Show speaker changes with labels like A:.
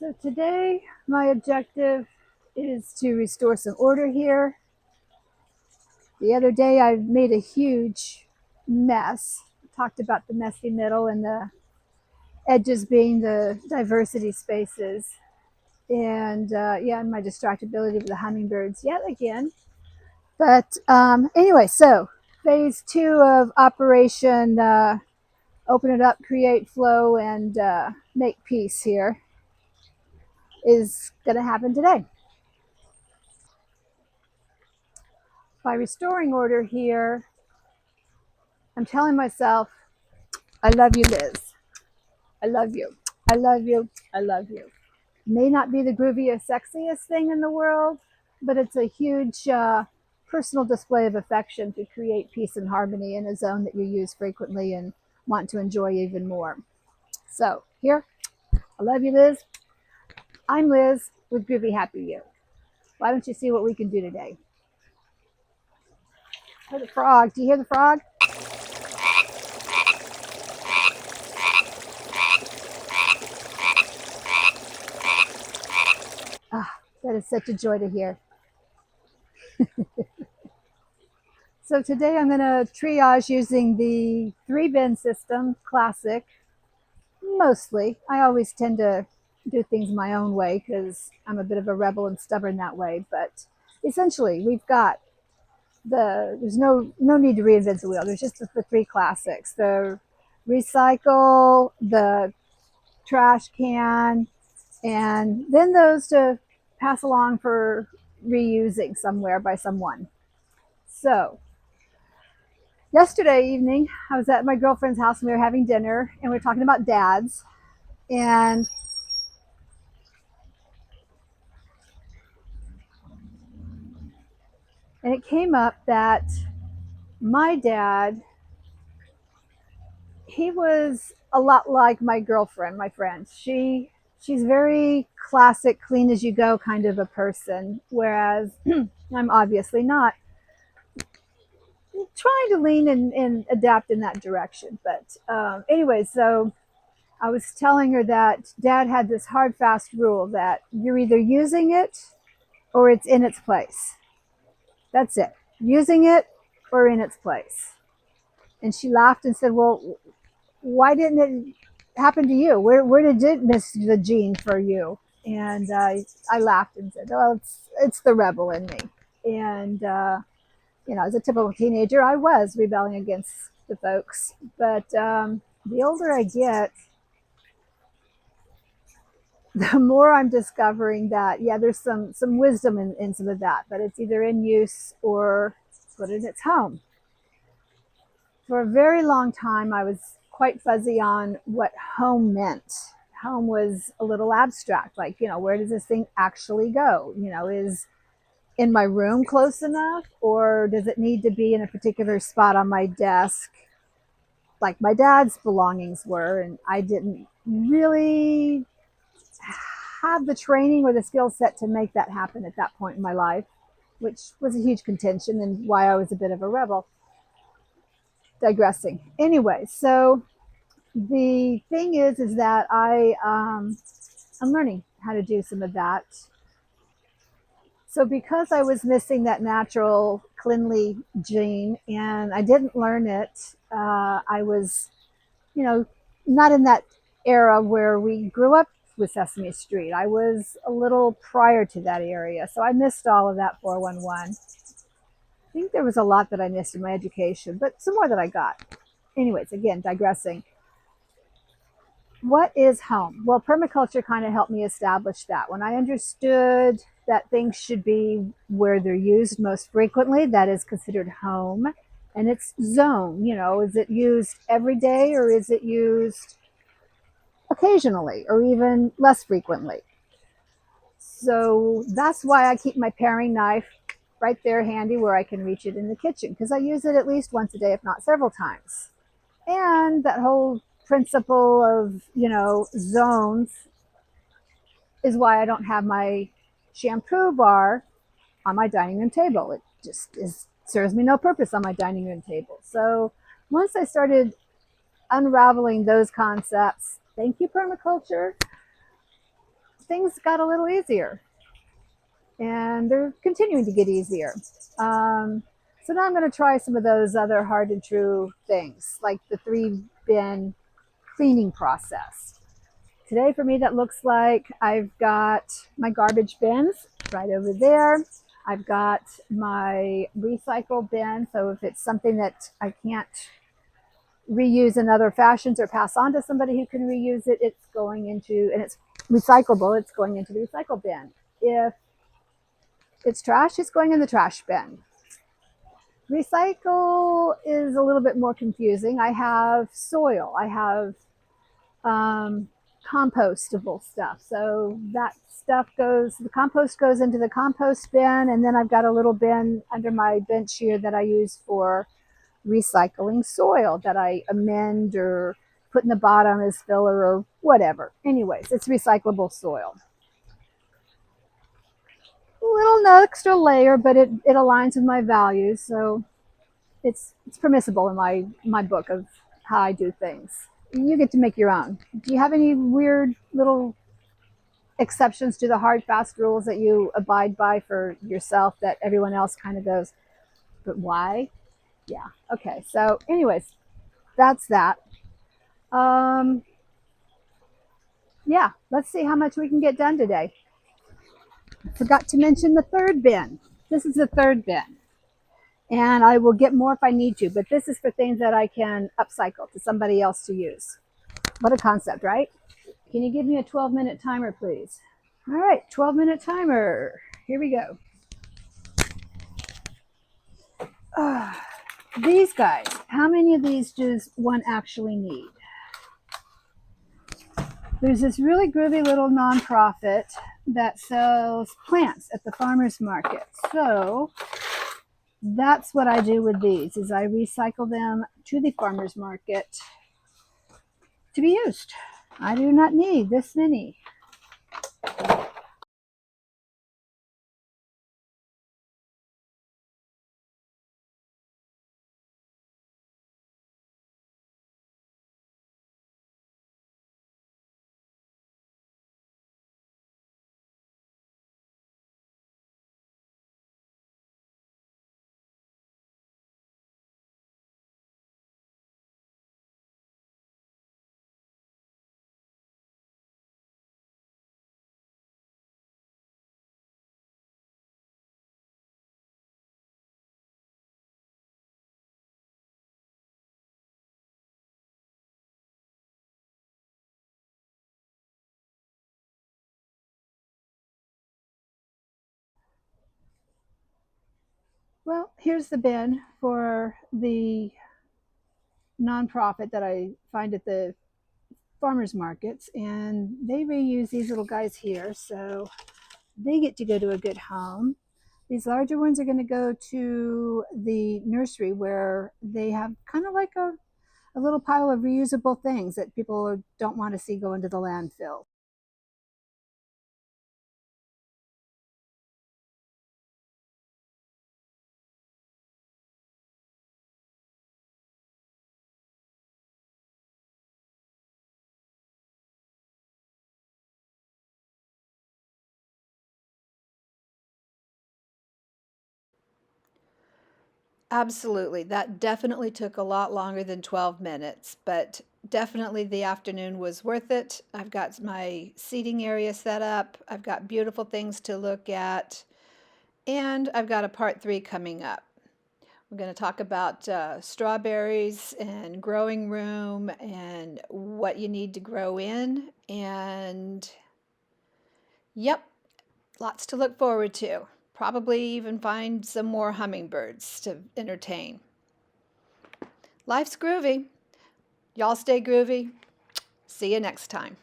A: So today my objective is to restore some order here. The other day I made a huge mess. Talked about the messy middle and the edges being the diversity spaces. And yeah, and my distractibility with the hummingbirds yet again. But anyway, so phase two of Operation Open It Up, Create Flow, and Make Peace here is going to happen today. By restoring order here, I'm telling myself, I love you, Liz. I love you. I love you. I love you. May not be the grooviest, sexiest thing in the world, but it's a huge personal display of affection to create peace and harmony in a zone that you use frequently and want to enjoy even more. So here, I love you, Liz. I'm Liz with Groovy Happy You. Why don't you see what we can do today? Oh, the frog. Do you hear the frog? Ah, that is such a joy to hear. So today I'm going to triage using the 3-bin system, classic, mostly. I always tend to do things my own way because I'm a bit of a rebel and stubborn that way. But essentially, we've got there's no need to reinvent the wheel. There's just the 3 classics: the recycle, the trash can, and then those to pass along for reusing somewhere by someone. So yesterday evening, I was at my girlfriend's house and we were having dinner and we were talking about dads. And it came up that my dad, he was a lot like my girlfriend, my friend. She's very classic, clean as you go kind of a person, whereas I'm obviously not. Trying to lean and adapt in that direction. But anyway, so I was telling her that dad had this hard, fast rule that you're either using it or it's in its place. That's it. Using it or in its place. And she laughed and said, well, why didn't it happen to you? Where did it miss the gene for you? And I laughed and said, oh, it's the rebel in me. And, as a typical teenager, I was rebelling against the folks. But the older I get, the more I'm discovering that, yeah, there's some wisdom in some of that, but it's either in use or put in its home. For a very long time, I was quite fuzzy on what home meant. Home was a little abstract, like, where does this thing actually go? Is in my room close enough, or does it need to be in a particular spot on my desk like my dad's belongings were? And I didn't really have the training or the skill set to make that happen at that point in my life, which was a huge contention and why I was a bit of a rebel. Digressing. Anyway, so the thing is that I'm learning how to do some of that. So because I was missing that natural cleanly gene and I didn't learn it, I was, not in that era where we grew up with Sesame Street. I was a little prior to that area, so I missed all of that 411. I think there was a lot that I missed in my education, but some more that I got. Anyways, again, digressing. What is home? Well, permaculture kind of helped me establish that. When I understood that things should be where they're used most frequently, that is considered home, and its zone. Is it used every day or is it used occasionally or even less frequently? So that's why I keep my paring knife right there handy where I can reach it in the kitchen, because I use it at least once a day, if not several times. And that whole principle of, zones is why I don't have my shampoo bar on my dining room table. It just serves me no purpose on my dining room table. So once I started unraveling those concepts, thank you, permaculture, things got a little easier, and they're continuing to get easier. So now I'm going to try some of those other hard and true things, like the 3-bin cleaning process. Today for me, that looks like I've got my garbage bins right over there. I've got my recycle bin, so if it's something that I can't reuse in other fashions or pass on to somebody who can reuse it, it's going into, and it's recyclable, it's going into the recycle bin. If it's trash, it's going in the trash bin. Recycle is a little bit more confusing. I have soil, I have compostable stuff. So that stuff goes, the compost goes into the compost bin, and then I've got a little bin under my bench here that I use for recycling soil that I amend or put in the bottom as filler or whatever. Anyways, it's recyclable soil. A little extra layer, but it aligns with my values, so it's permissible in my book of how I do things. You get to make your own. Do you have any weird little exceptions to the hard, fast rules that you abide by for yourself that everyone else kind of goes, but why? Yeah. Okay. So anyways, that's that. Yeah, let's see how much we can get done today. Forgot to mention the 3rd bin. This is the 3rd bin. And I will get more if I need to, but this is for things that I can upcycle to somebody else to use. What a concept, right? Can you give me a 12-minute timer, please? All right, 12-minute timer. Here we go. These guys, how many of these does one actually need? There's this really groovy little nonprofit that sells plants at the farmer's market. So that's what I do with these, is I recycle them to the farmer's market to be used. I do not need this many. Well, here's the bin for the nonprofit that I find at the farmers markets, and they reuse these little guys here, so they get to go to a good home. These larger ones are going to go to the nursery, where they have kind of like a little pile of reusable things that people don't want to see go into the landfill. Absolutely. That definitely took a lot longer than 12 minutes, but definitely the afternoon was worth it. I've got my seating area set up. I've got beautiful things to look at, and I've got a part 3 coming up. We're going to talk about strawberries and growing room and what you need to grow in. And yep, lots to look forward to. Probably even find some more hummingbirds to entertain. Life's groovy. Y'all stay groovy. See you next time.